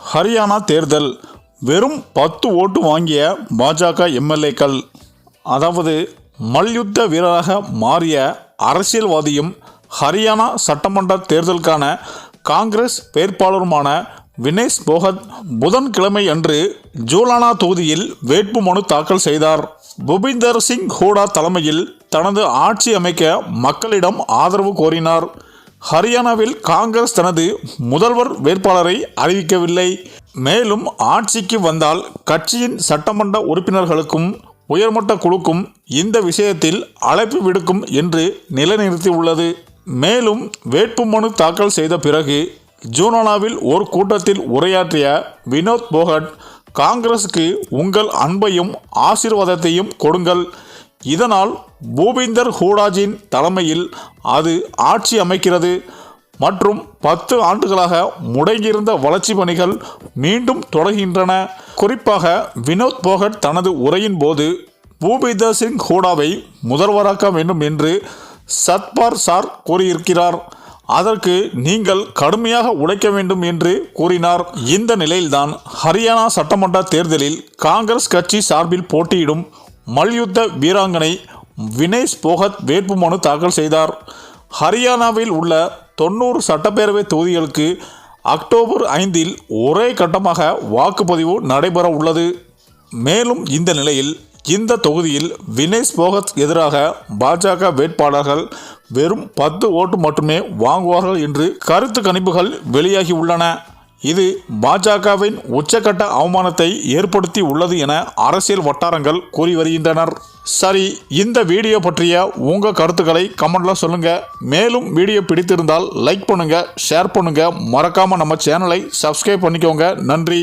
ஹரியானா தேர்தல் வெறும் 10 ஓட்டு வாங்கிய பாஜக எம்எல்ஏக்கள். அதாவது மல்யுத்த வீரராக மாறிய அரசியல்வாதியும் ஹரியானா சட்டமன்ற தேர்தலுக்கான காங்கிரஸ் வேட்பாளருமான வினேஷ் போகத் புதன்கிழமை அன்று ஜூலானா தொகுதியில் வேட்புமனு தாக்கல் செய்தார். பூபிந்தர் சிங் ஹூடா தலைமையில் தனது ஆட்சி அமைக்க மக்களிடம் ஆதரவு கோரினார். ஹரியானாவில் காங்கிரஸ் தனது முதல்வர் வேட்பாளரை அறிவிக்கவில்லை. மேலும் ஆட்சிக்கு வந்தால் கட்சியின் சட்டமன்ற உறுப்பினர்களுக்கும் உயர்மட்ட குழுக்கும் இந்த விஷயத்தில் அழைப்பு விடுக்கும் என்று நிலைநிறுத்தியுள்ளது. மேலும் வேட்புமனு தாக்கல் செய்த பிறகு ஜூலானாவில் ஒரு கூட்டத்தில் உரையாற்றிய வினோத் போகட், காங்கிரசுக்கு உங்கள் அன்பையும் ஆசீர்வாதத்தையும் கொடுங்கள். இதனால் பூபிந்தர் ஹூடாஜின் தலைமையில் அது ஆட்சி அமைக்கிறது மற்றும் 10 ஆண்டுகளாக முடங்கியிருந்த வளர்ச்சி பணிகள் மீண்டும் தொடர்கின்றன. குறிப்பாக வினோத் போகட் தனது உரையின் போது பூபிந்தர் சிங் ஹூடாவை முதல்வராக்க வேண்டும் என்று சத்பார் சார் கூறியிருக்கிறார். அதற்கு நீங்கள் கடுமையாக உழைக்க வேண்டும் என்று கூறினார். இந்த நிலையில்தான் ஹரியானா சட்டமன்ற தேர்தலில் காங்கிரஸ் கட்சி சார்பில் போட்டியிடும் மல்யுத்த வீராங்கனை வினேஷ் போகத் வேட்புமனு தாக்கல் செய்தார். ஹரியானாவில் உள்ள 90 சட்டப்பேரவை தொகுதிகளுக்கு அக்டோபர் 5 ஒரே கட்டமாக வாக்குப்பதிவு நடைபெற உள்ளது. மேலும் இந்த நிலையில் இந்த தொகுதியில் வினேஷ் போகத் எதிராக பாஜக வேட்பாளர்கள் வெறும் 10 ஓட்டு மட்டுமே வாங்குவார்கள் என்று கருத்து கணிப்புகள் வெளியாகியுள்ளன. இது பாஜகவின் உச்சக்கட்ட அவமானத்தை ஏற்படுத்தி உள்ளது என அரசியல் வட்டாரங்கள் கூறி வருகின்றனர். சரி, இந்த வீடியோ பற்றிய உங்கள் கருத்துக்களை கமெண்ட்ல சொல்லுங்க. மேலும் வீடியோ பிடித்திருந்தால் லைக் பண்ணுங்க, ஷேர் பண்ணுங்க, மறக்காம நம்ம சேனலை சப்ஸ்கிரைப் பண்ணிக்கோங்க. நன்றி.